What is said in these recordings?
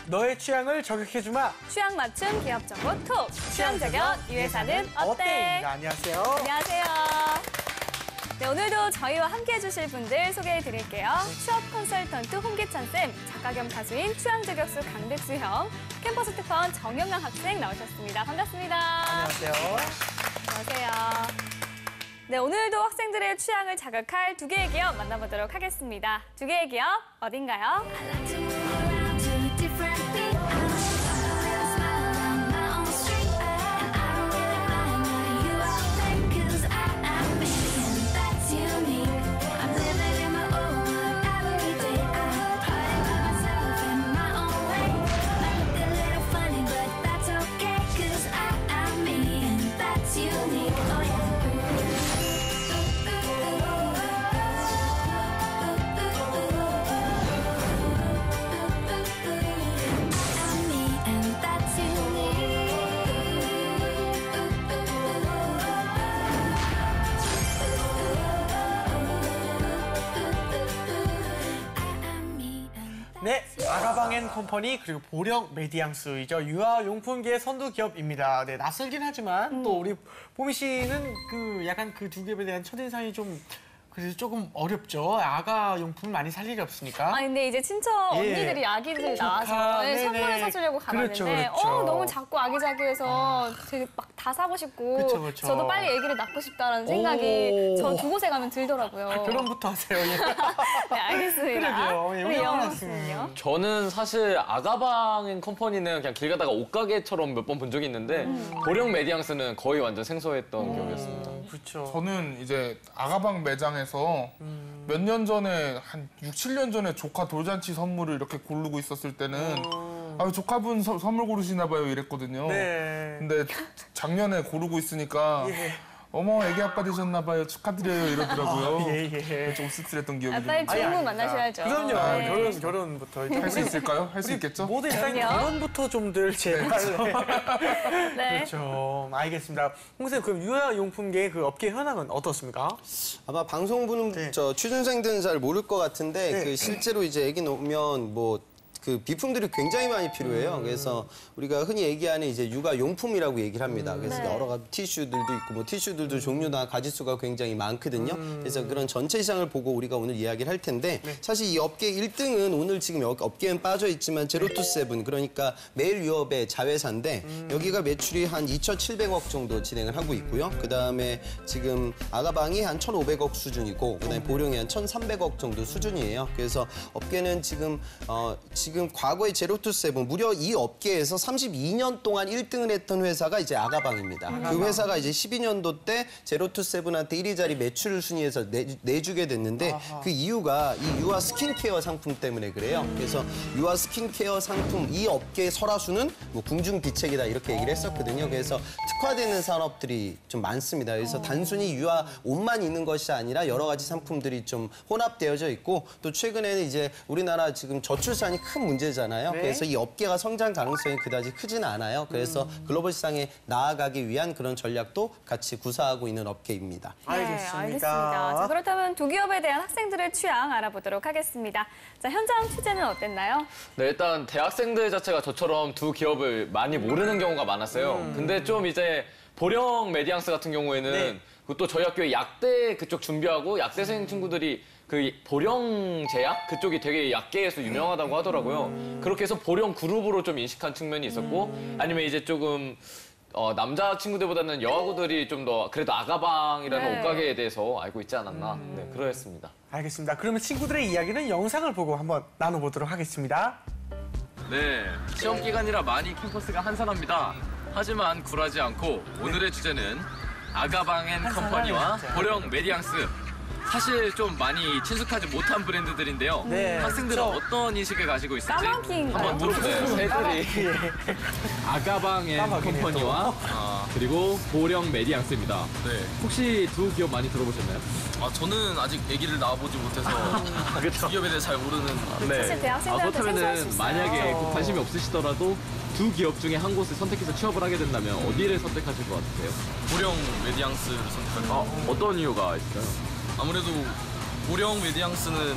너의 취향을 저격해주마. 취향 맞춤 기업 정보 톡. 취향 저격 이 회사는 어때? 네, 안녕하세요. 안녕하세요. 네, 오늘도 저희와 함께 해주실 분들 소개해드릴게요. 취업 컨설턴트 홍기찬 쌤, 작가 겸 가수인 취향 저격수 강백수 형, 캠퍼스 특파원 정영랑 학생 나오셨습니다. 반갑습니다. 안녕하세요. 안녕하세요. 네, 오늘도 학생들의 취향을 자극할 두 개의 기업 만나보도록 하겠습니다. 두 개의 기업 어딘가요? 네, 아가방앤컴퍼니 그리고 보령 메디앙스이죠. 유아용품계의 선두 기업입니다. 네, 낯설긴 하지만 또 우리 보미 씨는 그 약간 그 두 기업에 대한 첫인상이 좀 그래서 조금 어렵죠. 아가 용품을 많이 살 일이 없으니까. 아 근데 이제 친척 언니들이 아기들이 나와서 네네. 선물을 사주려고 가봤는데 그렇죠. 너무 작고 아기자기해서 되게 막 다 사고 싶고 그렇죠. 저도 빨리 아기를 낳고 싶다라는 생각이 저 두 곳에 가면 들더라고요. 결혼부터 하세요. 예. 네, 알겠습니다. 그러게요. 우리 영영 영호 학생. 씨는요? 저는 사실 아가방앤컴퍼니는 그냥 길 가다가 옷가게처럼 몇 번 본 적이 있는데 보령 메디앙스는 거의 완전 생소했던 기억이었습니다. 그렇죠. 저는 이제 아가방 매장에서 몇 년 전에 한 6, 7년 전에 조카 돌잔치 선물을 이렇게 고르고 있었을 때는 아, 조카분 선물 고르시나 봐요 이랬거든요. 네. 근데 작년에 고르고 있으니까 예. 어머 애기 아빠 되셨나 봐요 축하드려요 이러더라고요. 예. 좀 씁쓸했던 기억이 좀 빨리 있어요. 좋은 분 아닙니다. 만나셔야죠. 그럼요. 네. 결혼부터. 할 수 있을까요? 할 수 우리 있겠죠? 모두 일단 그럼요. 결혼부터 좀들 제발. 네. 그렇죠. 알겠습니다. 홍 선생님, 그럼 유아용품계의 그 업계 현황은 어떻습니까? 아마 방송부는 네. 저 취준생들은 잘 모를 것 같은데 네. 그 실제로 이제 애기 놓으면 뭐 그 비품들이 굉장히 많이 필요해요. 그래서 우리가 흔히 얘기하는 이제 육아용품이라고 얘기를 합니다. 그래서 네. 여러 가지 티슈들도 있고 뭐 티슈들도 종류나 가지수가 굉장히 많거든요. 그래서 그런 전체 시장을 보고 우리가 오늘 이야기를 할 텐데 사실 이 업계 1등은 오늘 지금 업계엔 빠져 있지만 제로투세븐 그러니까 매일 유업의 자회사인데 여기가 매출이 한 2,700억 정도 진행을 하고 있고요. 그다음에 지금 아가방이 한 1,500억 수준이고 그다음에 보령이 한 1,300억 정도 수준이에요. 그래서 업계는 지금 과거의 제로투세븐 무려 이 업계에서 32년 동안 1등을 했던 회사가 이제 아가방입니다. 그 회사가 이제 12년도 때 제로투세븐한테 1위 자리 매출 순위에서 내주게 됐는데 그 이유가 이 유아 스킨케어 상품 때문에 그래요. 그래서 유아 스킨케어 상품 이 업계의 설화수는 뭐 궁중비책이다 이렇게 얘기를 했었거든요. 그래서 특화되는 산업들이 좀 많습니다. 그래서 단순히 유아 옷만 있는 것이 아니라 여러 가지 상품들이 좀 혼합되어져 있고 또 최근에는 이제 우리나라 지금 저출산이 큰 문제잖아요. 네. 그래서 이 업계가 성장 가능성이 그다지 크지는 않아요. 그래서 글로벌 시장에 나아가기 위한 그런 전략도 같이 구사하고 있는 업계입니다. 네, 알겠습니다. 알겠습니다. 자, 그렇다면 두 기업에 대한 학생들의 취향 알아보도록 하겠습니다. 자, 현장 취재는 어땠나요? 네, 일단 대학생들 자체가 저처럼 두 기업을 많이 모르는 경우가 많았어요. 근데 좀 이제 보령 메디앙스 같은 경우에는 네. 또 저희 학교에 약대 그쪽 준비하고 약대생 친구들이 그 보령 제약 그쪽이 되게 약계에서 유명하다고 하더라고요. 그렇게 해서 보령 그룹으로 좀 인식한 측면이 있었고 아니면 이제 조금 남자 친구들보다는 여아구들이 좀 더 그래도 아가방이라는 네. 옷가게에 대해서 알고 있지 않았나. 네, 그러했습니다. 알겠습니다. 그러면 친구들의 이야기는 영상을 보고 한번 나눠보도록 하겠습니다. 네, 시험 기간이라 많이 캠퍼스가 한산합니다. 하지만 굴하지 않고 오늘의 주제는 아가방앤컴퍼니와 보령 메디앙스. 사실 좀 많이 친숙하지 못한 브랜드들인데요. 네, 학생들은 그렇죠. 어떤 인식을 가지고 있을지 까마귀인가요? 한번 물어보세요. 새들이 아가방앤컴퍼니와 그리고 보령 메디앙스입니다. 네. 혹시 두 기업 많이 들어보셨나요? 저는 아직 얘기를 나와보지 못해서 기업에 대해 잘 모르는. 사실 대학생들한테 생소할 수 그렇다면 있어요. 만약에 관심이 없으시더라도 두 기업 중에 한 곳을 선택해서 취업을 하게 된다면 어디를 선택하실 것 같으세요? 보령 메디앙스를 선택할 것 같아요. 어떤 이유가 있을까요? 아무래도 보령 메디앙스는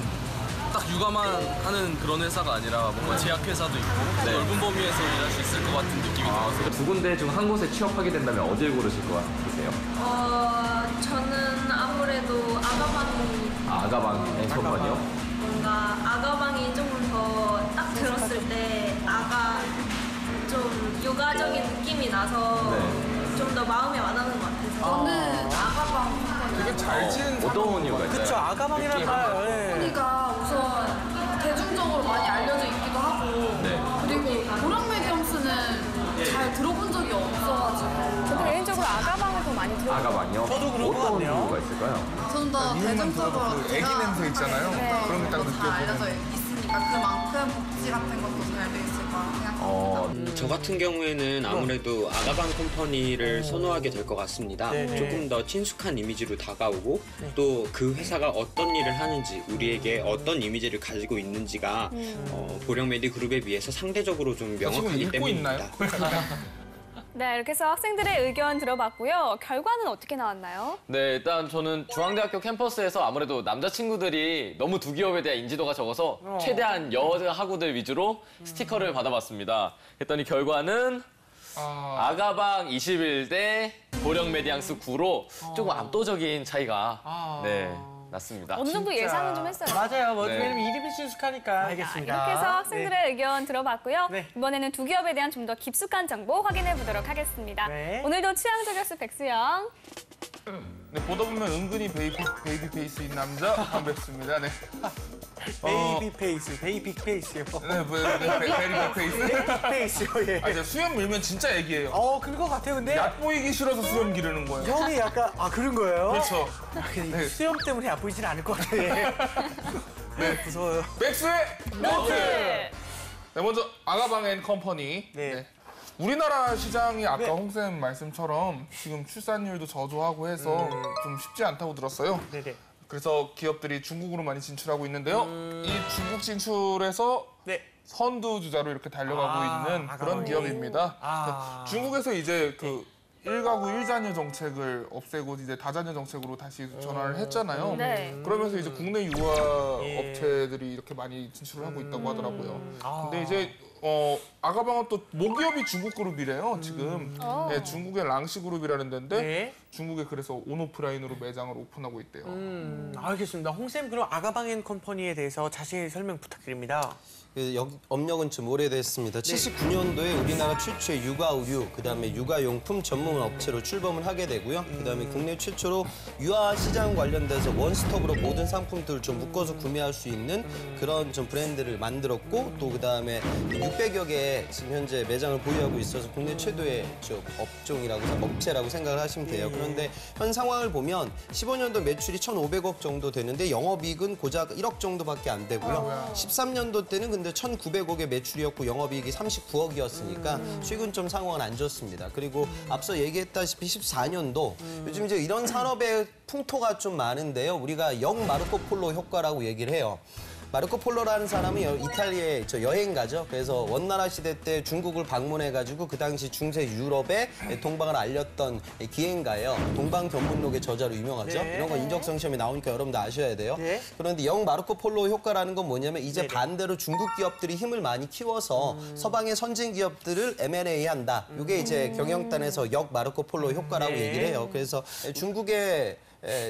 딱 육아만 하는 그런 회사가 아니라 뭔가 제약회사도 있고 넓은 범위에서 일할 수 있을 것 같은 느낌이 들어서 두 군데 중 한 곳에 취업하게 된다면 어딜 고르실 것 같으세요? 저는 아무래도 아가방이 아가방 컴퍼니요? 뭔가 아가방이 조금 더 딱 들었을 때 아가 좀 육아적인 느낌이 나서 좀 더 마음에 와닿는 것 같아서 저는 아가방 되게 잘 지은 어떤 이유가 있어요? 그쵸, 아가방이란 말. 예. 컴퍼니가 우선 대중적으로 많이 알려져 있기도 하고 그리고 보령 메디엄스는 잘 들어본 적이 없어가지고 저도 개인적으로 아가방을 더 많이 들어요. 아가방이요? 저도 그런 것 어떤 같네요. 이유가 있을까요? 좀 더 이름만 들어도 대중적으로 그 애기 냄새 있잖아요. 그런 게 딱 잘 알려져 느껴지는. 있으니까 그만큼 복지 같은 것도 잘 돼 있을 거라 생각합니다. 저 같은 경우에는 아무래도 아가방 컴퍼니를 선호하게 될 것 같습니다. 네네. 조금 더 친숙한 이미지로 다가오고 또 그 회사가 어떤 일을 하는지 우리에게 어떤 이미지를 가지고 있는지가 보령 메디 그룹에 비해서 상대적으로 좀 지금 명확하기 읽고 있나요? 때문입니다. 네, 이렇게 해서 학생들의 의견 들어봤고요. 결과는 어떻게 나왔나요? 네, 일단 저는 중앙대학교 캠퍼스에서 아무래도 남자친구들이 너무 두 기업에 대한 인지도가 적어서 최대한 여자 학우들 위주로 스티커를 받아봤습니다. 했더니 결과는 아가방 21대 보령 메디앙스 9로 조금 압도적인 차이가 났습니다. 어느 정도 예상은 좀 했어요. 맞아요. 뭐, 네. 왜냐면 이름이 친숙하니까. 알겠습니다. 이렇게 해서 학생들의 의견 들어봤고요. 네. 이번에는 두 기업에 대한 좀 더 깊숙한 정보 확인해 보도록 하겠습니다. 네. 오늘도 취향 저격수 백수영. 네, 보다 보면 은근히 베이비 페이스인 남자 한백수입니다. 네. 베이비 페이스, 베이비 페이스요. 네, 베이비 페이스. 베이비 페이스요, 예. 아, 이제 수염 밀면 진짜 애기예요. 그런 것 같아요, 근데. 얕보이기 싫어서 수염 기르는 거예요. 형이 약간, 그런 거예요? 그렇죠. 네. 수염 때문에 얕보이진 않을 것 같아요. 예. 네, 무서워요. 백수의 노트! 네, 먼저 아가방 앤 컴퍼니. 네. 우리나라 시장이 아까 네. 홍쌤 말씀처럼 지금 출산율도 저조하고 해서 좀 쉽지 않다고 들었어요. 네네. 그래서 기업들이 중국으로 많이 진출하고 있는데요. 이 중국 진출에서 네. 선두주자로 이렇게 달려가고 있는 그런 아가방이. 기업입니다. 중국에서 이제 그 1가구 1자녀 정책을 없애고 이제 다자녀 정책으로 다시 전환을 했잖아요. 네. 그러면서 이제 국내 유아 업체들이 이렇게 많이 진출을 하고 있다고 하더라고요. 근데 이제 아가방은 또 모기업이 중국 그룹이래요, 지금. 네, 중국의 랑시 그룹이라는 데인데 네. 중국에 그래서 온오프라인으로 매장을 오픈하고 있대요. 알겠습니다. 홍쌤, 그럼 아가방앤 컴퍼니에 대해서 자세히 설명 부탁드립니다. 업력은 좀 오래됐습니다. 79년도에 우리나라 최초의 육아 의류, 그다음에 육아용품 전문 업체로 출범을 하게 되고요. 그다음에 국내 최초로 유아 시장 관련돼서 원스톱으로 모든 상품들을 좀 묶어서 구매할 수 있는 그런 좀 브랜드를 만들었고 또 그다음에 600여 개 지금 현재 매장을 보유하고 있어서 국내 최대의 업체라고 생각을 하시면 돼요. 그런데 현 상황을 보면 15년도 매출이 1,500억 정도 되는데 영업이익은 고작 1억 정도밖에 안 되고요. 13년도 때는 근데 1,900억의 매출이었고 영업이익이 39억이었으니까 최근 좀 상황은 안 좋습니다. 그리고 앞서 얘기했다시피 14년도 요즘 이제 이런 산업의 풍토가 좀 많은데요. 우리가 영 마르코 폴로 효과라고 얘기를 해요. 마르코 폴로라는 사람은 이탈리아에 여행가죠. 그래서 원나라 시대 때 중국을 방문해가지고 그 당시 중세 유럽에 동방을 알렸던 기행가예요. 동방견문록의 저자로 유명하죠. 네. 이런 거 인적성 시험에 나오니까 여러분도 아셔야 돼요. 네. 그런데 영 마르코 폴로 효과라는 건 뭐냐면 이제 반대로 중국 기업들이 힘을 많이 키워서 서방의 선진 기업들을 M&A 한다. 이게 이제 경영단에서 역 마르코 폴로 효과라고 얘기를 해요. 그래서 중국의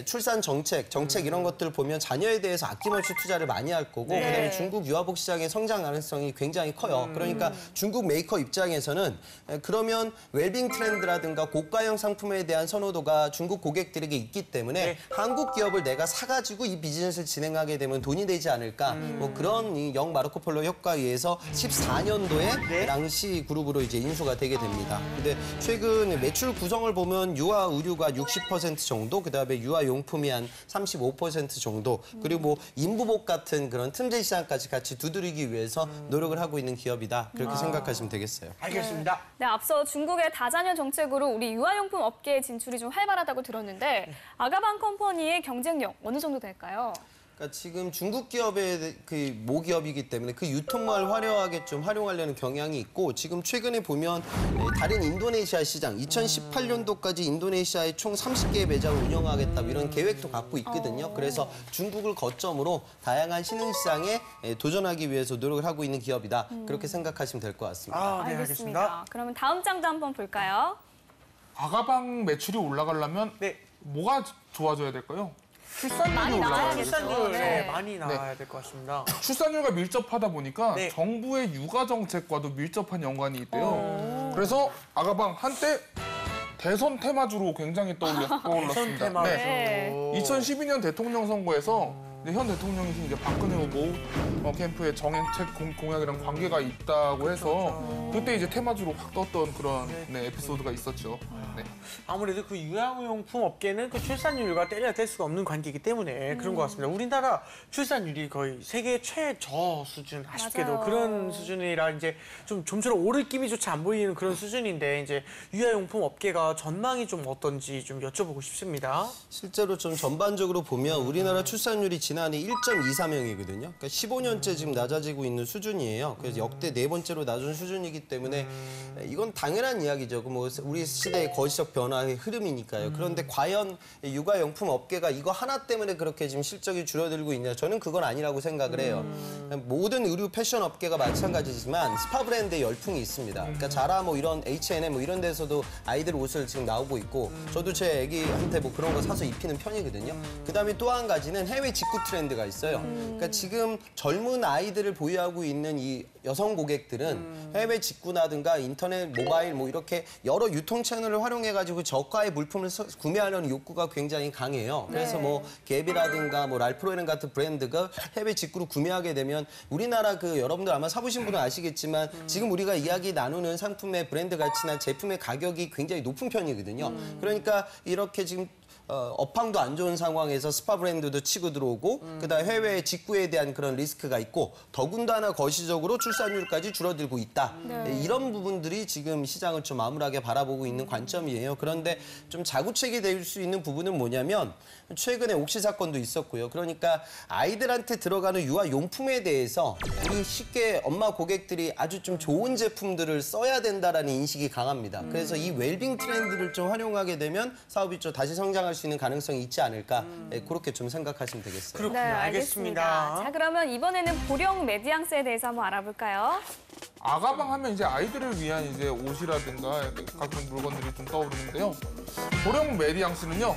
출산 정책 이런 것들을 보면 자녀에 대해서 아낌없이 투자를 많이 할 거고 그다음에 중국 유아복 시장의 성장 가능성이 굉장히 커요. 그러니까 중국 메이커 입장에서는 그러면 웰빙 트렌드라든가 고가형 상품에 대한 선호도가 중국 고객들에게 있기 때문에 한국 기업을 내가 사가지고 이 비즈니스를 진행하게 되면 돈이 되지 않을까 뭐 그런 이 영 마르코 폴로 효과에 의해서 14년도에 랑시 그룹으로 이제 인수가 되게 됩니다. 근데 최근 매출 구성을 보면 유아 의류가 60% 정도, 그다음에 유아용품이 한 35% 정도, 그리고 뭐 인부복 같은 그런 틈새 시장까지 같이 두드리기 위해서 노력을 하고 있는 기업이다. 그렇게 생각하시면 되겠어요. 알겠습니다. 네, 앞서 중국의 다자녀 정책으로 우리 유아용품 업계의 진출이 좀 활발하다고 들었는데 아가방 컴퍼니의 경쟁력 어느 정도 될까요? 그러니까 지금 중국 기업의 그 모기업이기 때문에 그 유통망을 화려하게 좀 활용하려는 경향이 있고 지금 최근에 보면 다른 인도네시아 시장 2018년도까지 인도네시아에 총 30개의 매장을 운영하겠다 이런 계획도 갖고 있거든요. 그래서 중국을 거점으로 다양한 신흥시장에 도전하기 위해서 노력을 하고 있는 기업이다. 그렇게 생각하시면 될 것 같습니다. 네, 알겠습니다. 그러면 다음 장도 한번 볼까요? 아가방 매출이 올라가려면 네. 뭐가 좋아져야 될까요? 출산율이 많이 나와야겠죠. 출산율 네. 많이 나와야 될 것 같습니다. 출산율과 밀접하다 보니까 네. 정부의 육아 정책과도 밀접한 연관이 있대요. 그래서 아가방 한때 대선 테마주로 굉장히 떠올랐습니다. 테마주. 네. 2012년 대통령 선거에서 현 대통령이신 이제 박근혜 후보 캠프의 정책 공약이랑 관계가 있다고 해서 그때 이제 테마주로 확 떴던 그런 에피소드가 있었죠. 네. 아무래도 그 유아용품 업계는 그 출산율과 떼려야 뗄 수가 없는 관계이기 때문에 그런 것 같습니다. 우리나라 출산율이 거의 세계 최저 수준, 아쉽게도 맞아요. 그런 수준이라 이제 좀 좀처럼 오를 기미조차 안 보이는 그런 수준인데 이제 유아용품 업계가 전망이 좀 어떤지 좀 여쭤보고 싶습니다. 실제로 좀 전반적으로 보면 우리나라 출산율이 지난해 1.24명이거든요. 그러니까 15년째 지금 낮아지고 있는 수준이에요. 그래서 역대 네 번째로 낮은 수준이기 때문에 이건 당연한 이야기죠. 뭐 우리 시대의 거시적 변화의 흐름이니까요. 그런데 과연 육아용품 업계가 이거 하나 때문에 그렇게 지금 실적이 줄어들고 있냐? 저는 그건 아니라고 생각을 해요. 모든 의류 패션 업계가 마찬가지지만 스파 브랜드의 열풍이 있습니다. 그러니까 자라 뭐 이런 H&M 뭐 이런 데서도 아이들 옷을 지금 나오고 있고 저도 제 애기한테 뭐 그런 거 사서 입히는 편이거든요. 그다음에 또 한 가지는 해외 직구 트렌드가 있어요. 그러니까 지금 젊은 아이들을 보유하고 있는 이 여성 고객들은 해외 직구라든가 인터넷, 모바일 뭐 이렇게 여러 유통 채널을 활용해가지고 저가의 물품을 구매하려는 욕구가 굉장히 강해요. 그래서 뭐 갭이라든가 뭐 랄프로렌 같은 브랜드가 해외 직구로 구매하게 되면 우리나라 그 여러분들 아마 사보신 분은 아시겠지만 지금 우리가 이야기 나누는 상품의 브랜드 가치나 제품의 가격이 굉장히 높은 편이거든요. 그러니까 이렇게 지금 업황도 안 좋은 상황에서 스파 브랜드도 치고 들어오고 그다음에 해외 직구에 대한 그런 리스크가 있고 더군다나 거시적으로 출산율까지 줄어들고 있다. 이런 부분들이 지금 시장을 좀 암울하게 바라보고 있는 관점이에요. 그런데 좀 자구책이 될 수 있는 부분은 뭐냐면 최근에 옥시 사건도 있었고요. 그러니까 아이들한테 들어가는 유아용품에 대해서 우리 쉽게 엄마 고객들이 아주 좀 좋은 제품들을 써야 된다라는 인식이 강합니다. 그래서 이 웰빙 트렌드를 좀 활용하게 되면 사업이 좀 다시 성장할 수 있는 가능성이 있지 않을까 그렇게 좀 생각하시면 되겠어요. 그렇군요. 네, 알겠습니다. 자, 그러면 이번에는 보령 메디앙스에 대해서 한번 알아볼까요? 아가방 하면 이제 아이들을 위한 이제 옷이라든가 각종 물건들이 좀 떠오르는데요. 보령 메디앙스는요.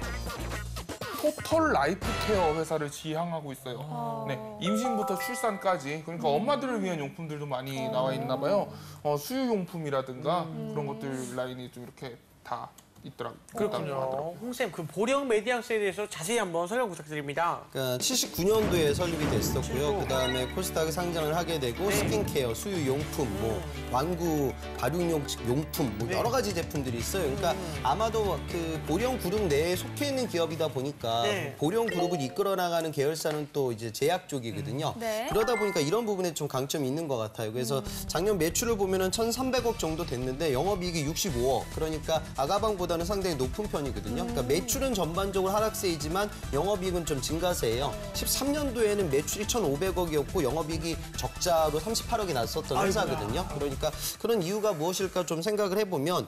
토털 라이프 케어 회사를 지향하고 있어요. 네, 임신부터 출산까지 그러니까 엄마들을 위한 용품들도 많이 나와 있나 봐요. 수유용품이라든가 그런 것들 라인이 좀 이렇게 다 있더라고요. 그렇군요. 홍쌤, 그 보령 메디앙스에 대해서 자세히 한번 설명 부탁드립니다. 그러니까 79년도에 설립이 됐었고요. 그다음에 코스닥에 상장을 하게 되고 스킨케어, 수유용품, 뭐 완구, 발육용품 뭐 여러 가지 제품들이 있어요. 그러니까 아마도 그 보령 그룹 내에 속해 있는 기업이다 보니까 보령 그룹을 이끌어 나가는 계열사는 또 이제 제약 쪽이거든요. 그러다 보니까 이런 부분에 좀 강점이 있는 것 같아요. 그래서 작년 매출을 보면은 1,300억 정도 됐는데 영업이익이 65억. 그러니까 아가방보다 는 상당히 높은 편이거든요. 그러니까 매출은 전반적으로 하락세이지만 영업이익은 좀 증가세예요. 13년도에는 매출이 1,500억이었고 영업이익이 적자로 38억이 났었던 회사거든요. 그러니까 그런 이유가 무엇일까 좀 생각을 해보면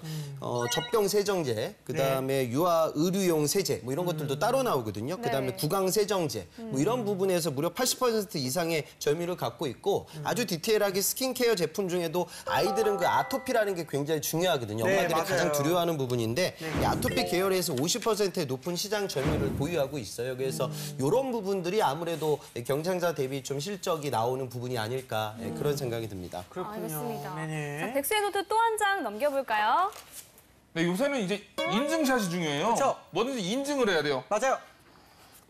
젖병 세정제, 그다음에 유아 의류용 세제 뭐 이런 것들도 따로 나오거든요. 그다음에 구강 세정제 뭐 이런 부분에서 무려 80% 이상의 점유율을 갖고 있고 아주 디테일하게 스킨케어 제품 중에도 아이들은 그 아토피라는 게 굉장히 중요하거든요. 엄마들이 가장 두려워하는 부분인데 이 아토피 계열에서 50%의 높은 시장 점유율을 보유하고 있어요. 그래서 이런 부분들이 아무래도 경쟁자 대비 좀 실적이 나오는 부분이 아닐까 그런 생각이 듭니다. 그렇군요. 알겠습니다. 네네. 자, 백수의 노트 또 한 장 넘겨볼까요? 네, 요새는 이제 인증샷이 중요해요. 그쵸? 뭐든지 인증을 해야 돼요. 맞아요.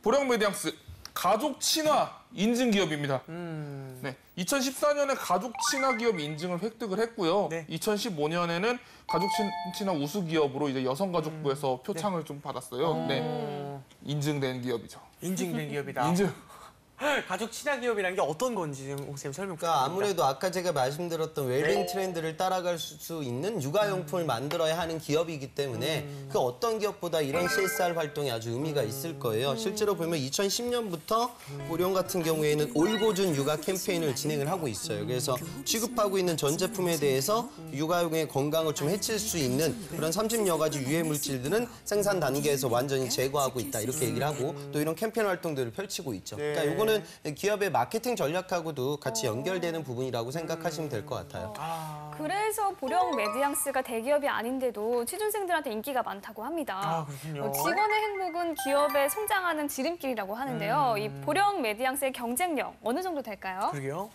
보령 메디앙스 가족 친화 인증 기업입니다. 네, 2014년에 가족 친화 기업 인증을 획득을 했고요. 2015년에는 가족 친화 우수 기업으로 이제 여성가족부에서 표창을 좀 받았어요. 네, 인증된 기업이죠. 인증된 기업이다. 인증. 가족 친화 기업이라는 게 어떤 건지 혹시 설명 부탁드립니다. 그러니까 아무래도 아까 제가 말씀드렸던 웰빙 트렌드를 따라갈 수 있는 육아용품을 만들어야 하는 기업이기 때문에 그 어떤 기업보다 이런 CSR 활동이 아주 의미가 있을 거예요. 실제로 보면 2010년부터 보령 같은 경우에는 올고준 육아 캠페인을 진행을 하고 있어요. 그래서 취급하고 있는 전 제품에 대해서 육아용의 건강을 좀 해칠 수 있는 그런 30여 가지 유해 물질들은 생산 단계에서 완전히 제거하고 있다 이렇게 얘기를 하고 또 이런 캠페인 활동들을 펼치고 있죠. 그러니까 이거는 기업의 마케팅 전략하고도 같이 연결되는 부분이라고 생각하시면 될 것 같아요. 그래서 보령 메디앙스가 대기업이 아닌데도 취준생들한테 인기가 많다고 합니다. 그렇군요. 직원의 행복은 기업의 성장하는 지름길이라고 하는데요. 이 보령 메디앙스의 경쟁력 어느 정도 될까요? 그러게요.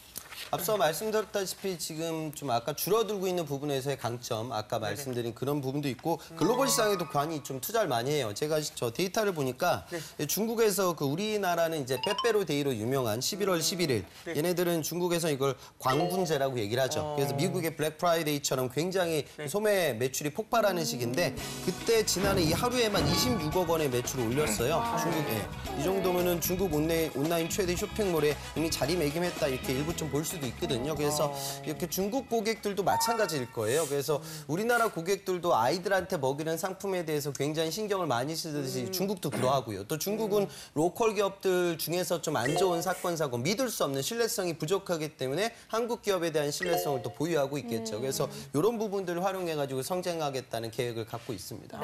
앞서 말씀드렸다시피 지금 좀 아까 줄어들고 있는 부분에서의 강점, 아까 말씀드린 그런 부분도 있고 글로벌 시장에도 많이 좀 투자를 많이 해요. 제가 저 데이터를 보니까 중국에서 그 우리나라는 이제 빼빼로데이로 유명한 11월 11일 얘네들은 중국에서 이걸 광분제라고 얘기를 하죠. 그래서 미국의 블랙 프라이데이처럼 굉장히 소매 매출이 폭발하는 시기인데 그때 지난해 이 하루에만 26억 원의 매출을 올렸어요. 중국에. 이 정도면은 중국 온라인 최대 쇼핑몰에 이미 자리매김했다 이렇게 일부 좀 볼 수도 있거든요. 그래서 이렇게 중국 고객들도 마찬가지일 거예요. 그래서 우리나라 고객들도 아이들한테 먹이는 상품에 대해서 굉장히 신경을 많이 쓰듯이 중국도 그러하고요. 또 중국은 로컬 기업들 중에서 좀 안 좋은 사건, 사고, 믿을 수 없는 신뢰성이 부족하기 때문에 한국 기업에 대한 신뢰성을 또 보유하고 있겠죠. 그래서 이런 부분들을 활용해가지고 성장하겠다는 계획을 갖고 있습니다.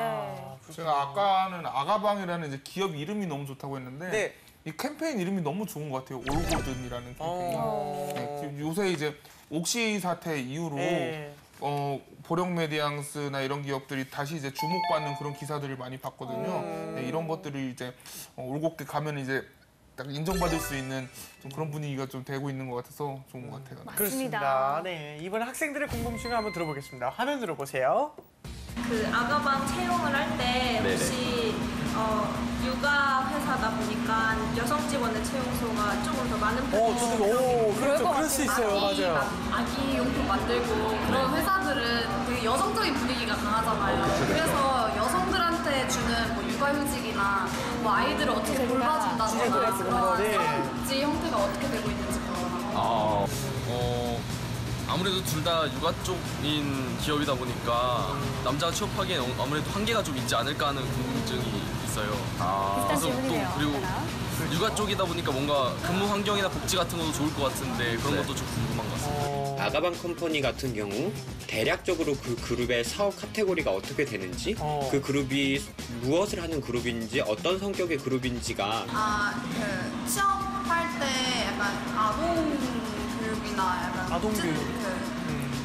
제가 아까는 아가방이라는 이제 기업 이름이 너무 좋다고 했는데 이 캠페인 이름이 너무 좋은 것 같아요. 올고든이라는 캠페인. 요새 이제 옥시 사태 이후로 보령 메디앙스나 이런 기업들이 다시 이제 주목받는 그런 기사들을 많이 봤거든요. 이런 것들이 이제 올곧게 가면 이제 딱 인정받을 수 있는 좀 그런 분위기가 좀 되고 있는 것 같아서 좋은 것 같아요. 그렇습니다. 네, 이번 학생들의 궁금증을 한번 들어보겠습니다. 화면으로 보세요. 그 아가방 채용을 할 때 혹시 육아 회사다 보니까 여성 직원의 채용소가 조금 더 많은 편이에요. 그럴 수 있어요. 맞아요. 아기 용품 만들고 그런 회사들은 되게 여성적인 분위기가 강하잖아요. 그래서 여성들한테 주는 뭐 육아휴직이나 뭐 아이들을 어떻게 돌봐준다거나 그런 사회복지 형태가 어떻게 되고 있는지 궁금합니다. 아무래도 둘 다 육아 쪽인 기업이다 보니까 남자가 취업하기엔 아무래도 한계가 좀 있지 않을까 하는 궁금증이 있어요. 비슷한 질문이네요. 그리고 육아 쪽이다 보니까 뭔가 근무 환경이나 복지 같은 것도 좋을 것 같은데 그런 것도 좀 궁금한 것 같습니다. 아가방 컴퍼니 같은 경우 대략적으로 그 그룹의 사업 카테고리가 어떻게 되는지 그 그룹이 무엇을 하는 그룹인지 어떤 성격의 그룹인지가 그 취업할 때 약간 아동 교육이나 약간 아동교육.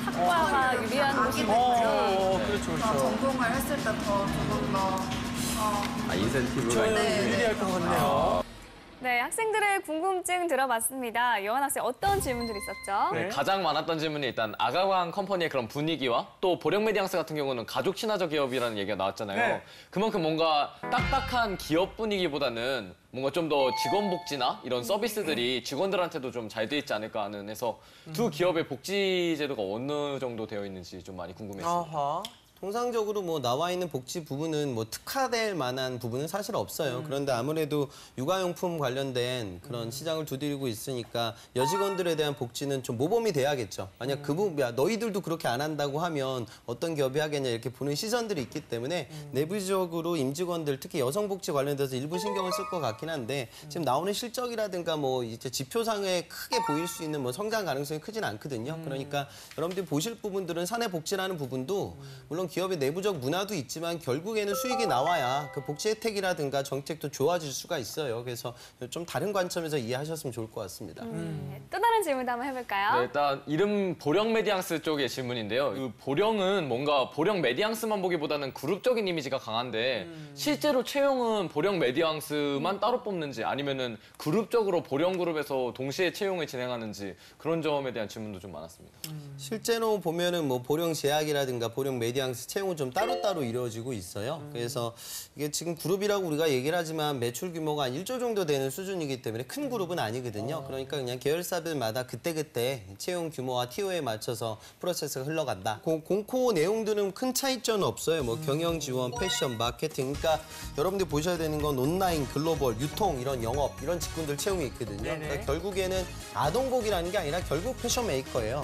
학과가 유리한 곳이 그렇죠. 전공을 했을 때 더 조금 더 인센티브가 유리할 것 같네요. 네, 학생들의 궁금증 들어봤습니다. 요한 학생 어떤 질문들이 있었죠? 네, 가장 많았던 질문이 일단 아가방 컴퍼니의 그런 분위기와 또 보령 메디앙스 같은 경우는 가족 친화적 기업이라는 얘기가 나왔잖아요. 그만큼 뭔가 딱딱한 기업 분위기보다는 뭔가 좀 더 직원 복지나 이런 서비스들이 직원들한테도 좀 잘 돼 있지 않을까 하는 해서 두 기업의 복지 제도가 어느 정도 되어 있는지 좀 많이 궁금했습니다. 통상적으로 뭐 나와 있는 복지 부분은 뭐 특화될 만한 부분은 사실 없어요. 그런데 아무래도 육아용품 관련된 그런 시장을 두드리고 있으니까 여직원들에 대한 복지는 좀 모범이 돼야겠죠. 만약 그 부분, 야, 너희들도 그렇게 안 한다고 하면 어떤 기업이 하겠냐 이렇게 보는 시선들이 있기 때문에 내부적으로 임직원들 특히 여성 복지 관련돼서 일부 신경을 쓸 것 같긴 한데 지금 나오는 실적이라든가 뭐 이제 지표상에 크게 보일 수 있는 뭐 성장 가능성이 크진 않거든요. 그러니까 여러분들이 보실 부분들은 사내 복지라는 부분도 물론 기업의 내부적 문화도 있지만 결국에는 수익이 나와야 그 복지 혜택이라든가 정책도 좋아질 수가 있어요. 그래서 좀 다른 관점에서 이해하셨으면 좋을 것 같습니다. 또 다른 질문도 한번 해볼까요? 네, 일단 이름 보령 메디앙스 쪽의 질문인데요. 그 보령은 뭔가 보령 메디앙스만 보기보다는 그룹적인 이미지가 강한데 실제로 채용은 보령 메디앙스만 따로 뽑는지 아니면은 그룹적으로 보령 그룹에서 동시에 채용을 진행하는지 그런 점에 대한 질문도 좀 많았습니다. 실제로 보면은 뭐 보령 제약이라든가 보령 메디앙스 메디앙스 채용은 좀 따로따로 이루어지고 있어요. 그래서 이게 지금 그룹이라고 우리가 얘기를 하지만 매출 규모가 한 1조 정도 되는 수준이기 때문에 큰 그룹은 아니거든요. 그러니까 그냥 계열사들마다 그때그때 채용 규모와 TO에 맞춰서 프로세스가 흘러간다. 공코 내용들은 큰 차이점은 없어요. 뭐 경영 지원, 패션, 마케팅. 그러니까 여러분들 보셔야 되는 건 온라인, 글로벌, 유통 이런 영업 이런 직군들 채용이 있거든요. 그러니까 결국에는 아동복이라는 게 아니라 결국 패션 메이커예요.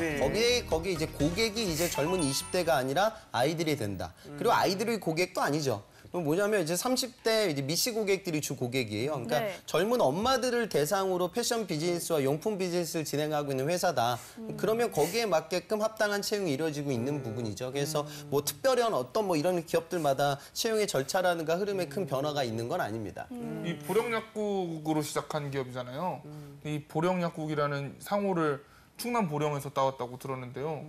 거기에 이제 고객이 이제 젊은 20대가 아니라 아이들이 된다. 그리고 아이들의 고객도 아니죠. 그럼 뭐냐면 이제 30대 이제 미시 고객들이 주 고객이에요. 그러니까 젊은 엄마들을 대상으로 패션 비즈니스와 용품 비즈니스를 진행하고 있는 회사다. 그러면 거기에 맞게끔 합당한 채용이 이루어지고 있는 부분이죠. 그래서 뭐 특별한 어떤 뭐 이런 기업들마다 채용의 절차라든가 흐름에 큰 변화가 있는 건 아닙니다. 이 보령약국으로 시작한 기업이잖아요. 이 보령약국이라는 상호를 충남 보령에서 따왔다고 들었는데요.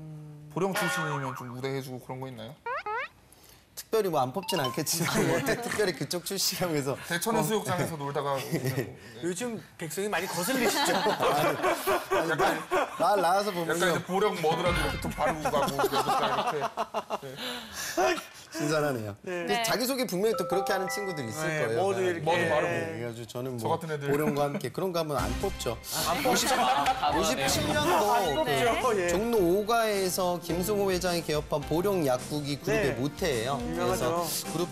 보령 출신이면 좀 우대해주고 그런 거 있나요? 특별히 뭐 안 뽑진 않겠지만 뭐 특별히 그쪽 출시라고 해서 대천 해수욕장에서 놀다가 요즘 백성이 많이 거슬리시죠? 말 나와서 보면 약간 이제 보령 머드라도 이렇게 좀 바르고 가고 이렇게. 신선하네요. 근데 자기소개 분명히 또 그렇게 하는 친구들 있을 거예요. 머드 이렇게. 머드 바르고. 그래가지고 저는 저 뭐 같은 애들. 보령과 함께 그런 거 하면 안 뽑죠. 안 뽑죠. 57년도 뽑죠. 예. 종로 5가에서 김승호 회장이 개업한 보령 약국이 그룹의 네. 모태예요. 유명하죠. 그래서 그룹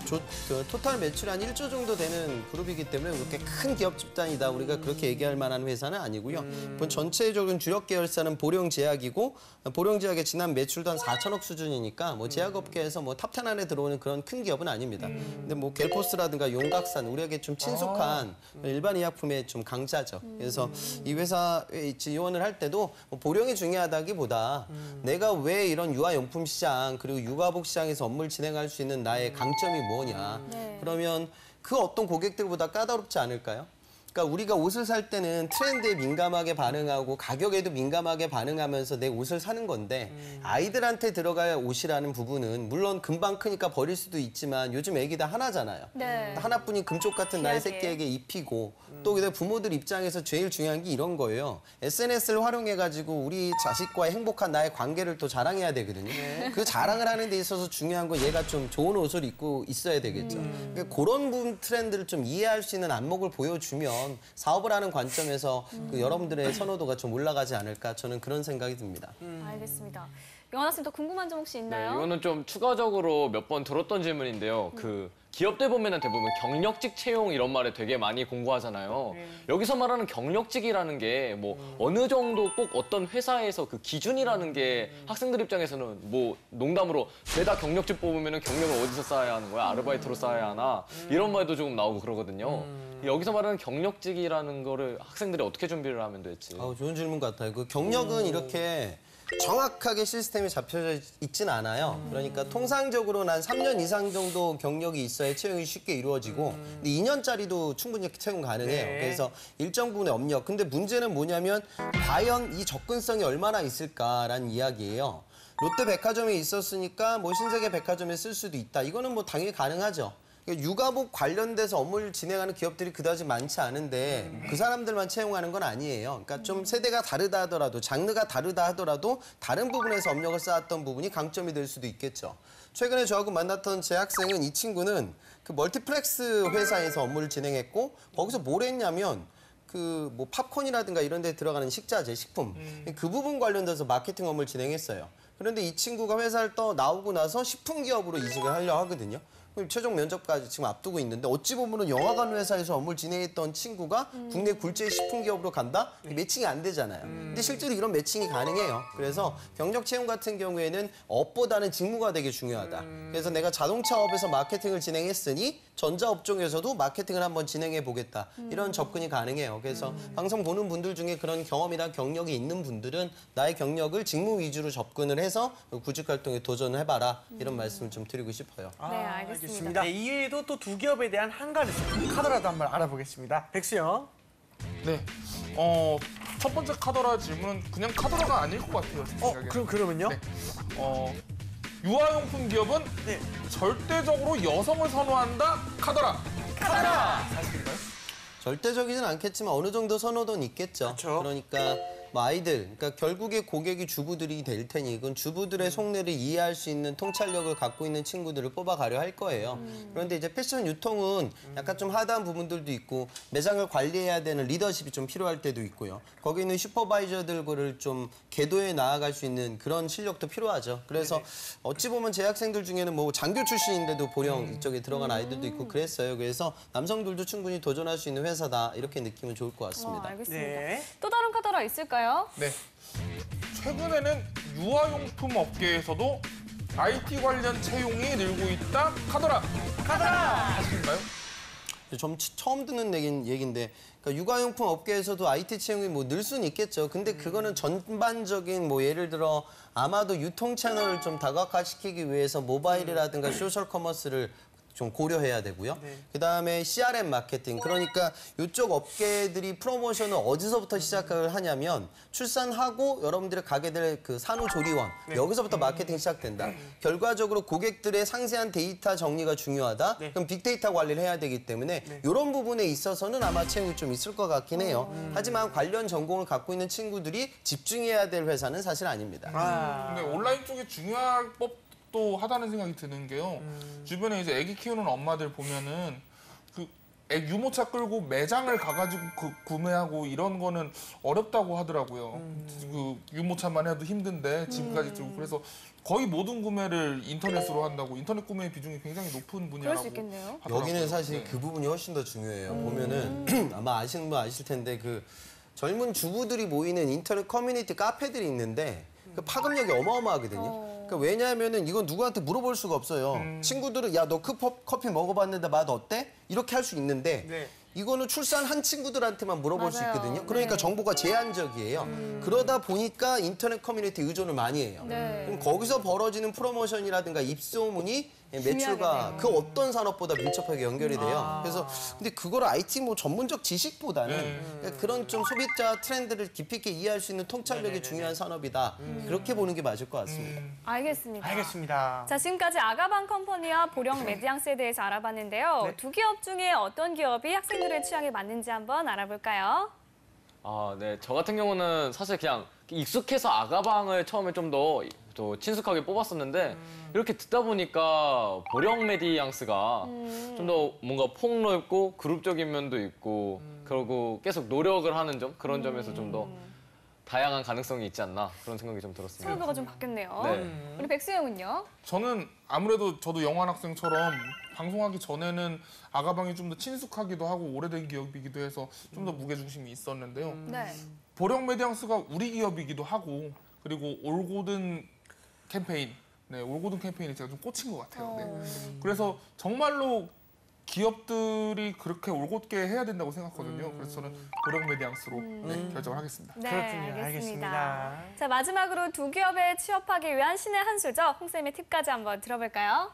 그 토탈 매출이 한 1조 정도 되는 그룹이기 때문에 그렇게 큰 기업 집단이다. 우리가 그렇게 얘기할 만한 회사는 아니고요. 전체적인 주력 계열사는 보령제약이고 보령제약의 지난 매출도 한 4천억 수준이니까 뭐 제약업계에서 뭐 탑10 안에 들어오는 그런 큰 기업은 아닙니다. 근데 뭐 갤포스라든가 용각산 우리에게 좀 친숙한 일반 의약품의 좀 강자죠. 그래서 이 회사에 지원을 할 때도 뭐 보령이 중요하다기보다 내가 왜 이런 유아용품 시장 그리고 육아복 시장에서 업무를 진행할 수 있는 나의 강점이 뭐냐. 그러면 그 어떤 고객들보다 까다롭지 않을까요? 그러니까 우리가 옷을 살 때는 트렌드에 민감하게 반응하고 가격에도 민감하게 반응하면서 내 옷을 사는 건데 아이들한테 들어갈 옷이라는 부분은 물론 금방 크니까 버릴 수도 있지만 요즘 애기 다 하나잖아요. 하나뿐인 금쪽 같은 나의 새끼에게 입히고 또 부모들 입장에서 제일 중요한 게 이런 거예요. SNS를 활용해가지고 우리 자식과의 행복한 나의 관계를 또 자랑해야 되거든요. 그 자랑을 하는 데 있어서 중요한 건 얘가 좀 좋은 옷을 입고 있어야 되겠죠. 그러니까 그런 부분 트렌드를 좀 이해할 수 있는 안목을 보여주면 사업을 하는 관점에서 그 여러분들의 선호도가 좀 올라가지 않을까 저는 그런 생각이 듭니다. 알겠습니다. 영환 학생 또 궁금한 점 혹시 있나요? 네, 이거는 좀 추가적으로 몇 번 들었던 질문인데요. 그 기업들 보면은 대부분 경력직 채용 이런 말을 되게 많이 공부하잖아요. 여기서 말하는 경력직이라는 게 뭐 어느 정도 꼭 어떤 회사에서 그 기준이라는 게 학생들 입장에서는 뭐 농담으로 죄다 경력직 뽑으면은 경력을 어디서 쌓아야 하는 거야? 아르바이트로 쌓아야 하나? 이런 말도 조금 나오고 그러거든요. 여기서 말하는 경력직이라는 거를 학생들이 어떻게 준비를 하면 될지. 좋은 질문 같아요. 그 경력은 이렇게 정확하게 시스템이 잡혀져 있진 않아요. 그러니까 통상적으로는 한 3년 이상 정도 경력이 있어야 채용이 쉽게 이루어지고 근데 2년짜리도 충분히 채용 가능해요. 그래서 일정 부분의 업력. 근데 문제는 뭐냐면 과연 이 접근성이 얼마나 있을까라는 이야기예요. 롯데백화점에 있었으니까 뭐 신세계 백화점에 쓸 수도 있다. 이거는 뭐 당연히 가능하죠. 육아복 관련돼서 업무를 진행하는 기업들이 그다지 많지 않은데 그 사람들만 채용하는 건 아니에요. 그러니까 좀 세대가 다르다 하더라도 장르가 다르다 하더라도 다른 부분에서 업력을 쌓았던 부분이 강점이 될 수도 있겠죠. 최근에 저하고 만났던 제 학생은 이 친구는 그 멀티플렉스 회사에서 업무를 진행했고 거기서 뭘 했냐면 그 뭐 팝콘이라든가 이런 데 들어가는 식자재, 식품 그 부분 관련돼서 마케팅 업무를 진행했어요. 그런데 이 친구가 회사를 나오고 나서 식품 기업으로 이직을 하려고 하거든요. 최종 면접까지 지금 앞두고 있는데 어찌 보면은 영화관 회사에서 업무를 진행했던 친구가 국내 굴지의 식품 기업으로 간다? 매칭이 안 되잖아요. 근데 실제로 이런 매칭이 가능해요. 그래서 경력 채용 같은 경우에는 업보다는 직무가 되게 중요하다. 그래서 내가 자동차업에서 마케팅을 진행했으니 전자업종에서도 마케팅을 한번 진행해 보겠다. 이런 접근이 가능해요. 그래서 방송 보는 분들 중에 그런 경험이나 경력이 있는 분들은 나의 경력을 직무 위주로 접근을 해서 구직 활동에 도전을 해봐라. 이런 말씀을 좀 드리고 싶어요. 네, 알겠습니다. 네, 이외에도 또 두 기업에 대한 한가지 카더라도 한번 알아보겠습니다. 백수영. 네. 첫 번째 카더라 질문은 그냥 카더라가 아닐 것 같아요. 제 생각에. 그러면요? 네. 유아용품 기업은 절대적으로 여성을 선호한다. 카더라. 카더라. 사실인가요? 절대적이진 않겠지만 어느 정도 선호도는 있겠죠. 그렇죠. 그러니까 뭐 아이들, 그러니까 결국에 고객이 주부들이 될 테니 이건 주부들의 속내를 이해할 수 있는 통찰력을 갖고 있는 친구들을 뽑아가려 할 거예요. 그런데 이제 패션 유통은 약간 좀 하드한 부분들도 있고 매장을 관리해야 되는 리더십이 좀 필요할 때도 있고요. 거기 있는 슈퍼바이저들을 좀 궤도에 나아갈 수 있는 그런 실력도 필요하죠. 그래서 어찌 보면 제 학생들 중에는 뭐 장교 출신인데도 보령 이쪽에 들어간 아이들도 있고 그랬어요. 그래서 남성들도 충분히 도전할 수 있는 회사다 이렇게 느끼면 좋을 것 같습니다. 알겠습니다. 네. 또 다른 카더라 있을까요? 네. 최근에는 유아용품 업계에서도 IT 관련 채용이 늘고 있다. 카더라. 사실인가요? 좀 처음 듣는 얘기인데 그러니까 육아용품 업계에서도 IT 채용이 뭐 늘 수는 있겠죠. 근데 그거는 전반적인 뭐 예를 들어 아마도 유통 채널을 좀 다각화시키기 위해서 모바일이라든가 소셜 커머스를 좀 고려해야 되고요. 그다음에 CRM 마케팅. 그러니까 이쪽 업계들이 프로모션을 어디서부터 시작을 하냐면 출산하고 여러분들이 가게 될 그 산후조리원 여기서부터 마케팅이 시작된다. 결과적으로 고객들의 상세한 데이터 정리가 중요하다. 그럼 빅데이터 관리를 해야 되기 때문에 이런 부분에 있어서는 아마 채용이 좀 있을 것 같긴 해요. 하지만 관련 전공을 갖고 있는 친구들이 집중해야 될 회사는 사실 아닙니다. 근데 온라인 쪽에 중요할 법도 하다는 생각이 드는 게요. 주변에 이제 아기 키우는 엄마들 보면은 그 애 유모차 끌고 매장을 가가지고 구매하고 이런 거는 어렵다고 하더라고요. 그 유모차만 해도 힘든데 집까지 들고 그래서 거의 모든 구매를 인터넷으로 한다고 인터넷 구매의 비중이 굉장히 높은 분야라고 그럴 수 있겠네요. 하더라고요. 여기는 사실 그 부분이 훨씬 더 중요해요. 보면은 아마 아시는 분 아실 텐데 그 젊은 주부들이 모이는 인터넷 커뮤니티 카페들이 있는데 그 파급력이 어마어마하거든요. 그러니까 왜냐하면은 이건 누구한테 물어볼 수가 없어요. 친구들은 야 너 커피 먹어봤는데 맛 어때? 이렇게 할 수 있는데 이거는 출산한 친구들한테만 물어볼 수 있거든요. 그러니까 정보가 제한적이에요. 그러다 보니까 인터넷 커뮤니티 의존을 많이 해요. 그럼 거기서 벌어지는 프로모션이라든가 입소문이 매출과 그 어떤 산업보다 밀접하게 연결이 돼요. 그래서 근데 그걸 IT 뭐 전문적 지식보다는 그런 좀 소비자 트렌드를 깊이 있게 이해할 수 있는 통찰력이 중요한 산업이다. 그렇게 보는 게 맞을 것 같습니다. 알겠습니다. 알겠습니다. 자, 지금까지 아가방 컴퍼니와 보령 메디앙스에 대해서 알아봤는데요. 두 기업 중에 어떤 기업이 학생들의 취향에 맞는지 한번 알아볼까요? 네. 저 같은 경우는 사실 그냥 익숙해서 아가방을 처음에 좀 더 친숙하게 뽑았었는데 이렇게 듣다 보니까 보령 메디앙스가 좀 더 뭔가 폭넓고 그룹적인 면도 있고 그리고 계속 노력을 하는 점 그런 점에서 좀 더 다양한 가능성이 있지 않나 그런 생각이 좀 들었습니다. 선호도가 좀 바뀌었네요. 네. 우리 백수영은요? 저는 아무래도 저도 영환 학생처럼 방송하기 전에는 아가방이 좀 더 친숙하기도 하고 오래된 기업이기도 해서 좀 더 무게중심이 있었는데요. 네. 보령 메디앙스가 우리 기업이기도 하고 그리고 올고든 캠페인, 올고든 캠페인이 제가 좀 꽂힌 것 같아요. 그래서 정말로 기업들이 그렇게 올곧게 해야 된다고 생각하거든요. 그래서 저는 보령 메디앙스로 결정을 하겠습니다. 네, 그렇군요. 알겠습니다. 자, 마지막으로 두 기업에 취업하기 위한 신의 한 수죠. 홍쌤의 팁까지 한번 들어볼까요?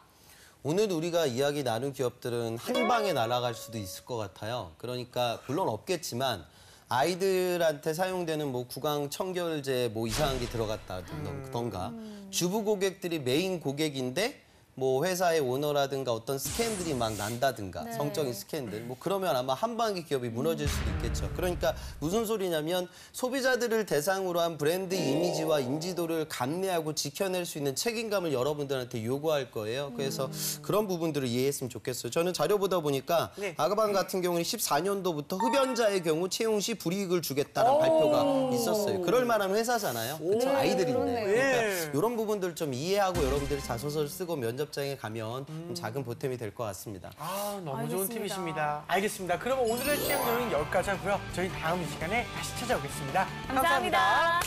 오늘 우리가 이야기 나눈 기업들은 한 방에 날아갈 수도 있을 것 같아요. 그러니까 물론 없겠지만 아이들한테 사용되는 뭐 구강 청결제 뭐 이상한 게 들어갔다던가 주부 고객들이 메인 고객인데 뭐 회사의 오너라든가 어떤 스캔들이 막 난다든가 성적인 스캔들 뭐 그러면 아마 한 방에 기업이 무너질 수도 있겠죠. 그러니까 무슨 소리냐면 소비자들을 대상으로 한 브랜드 이미지와 인지도를 감내하고 지켜낼 수 있는 책임감을 여러분들한테 요구할 거예요. 그래서 그런 부분들을 이해했으면 좋겠어요. 저는 자료 보다 보니까 아가방 같은 경우는 14년도부터 흡연자의 경우 채용 시 불이익을 주겠다는 발표가 있었어요. 그럴 만한 회사잖아요. 그렇죠? 아이들인데. 그러니까 이런 부분들 좀 이해하고 여러분들이 자소서를 쓰고 면접장에 가면 좀 작은 보탬이 될 것 같습니다. 너무 좋은 팁이십니다. 알겠습니다. 그러면 오늘의 취향 요인 여기까지 하고요. 저희 다음 이 시간에 다시 찾아오겠습니다. 감사합니다.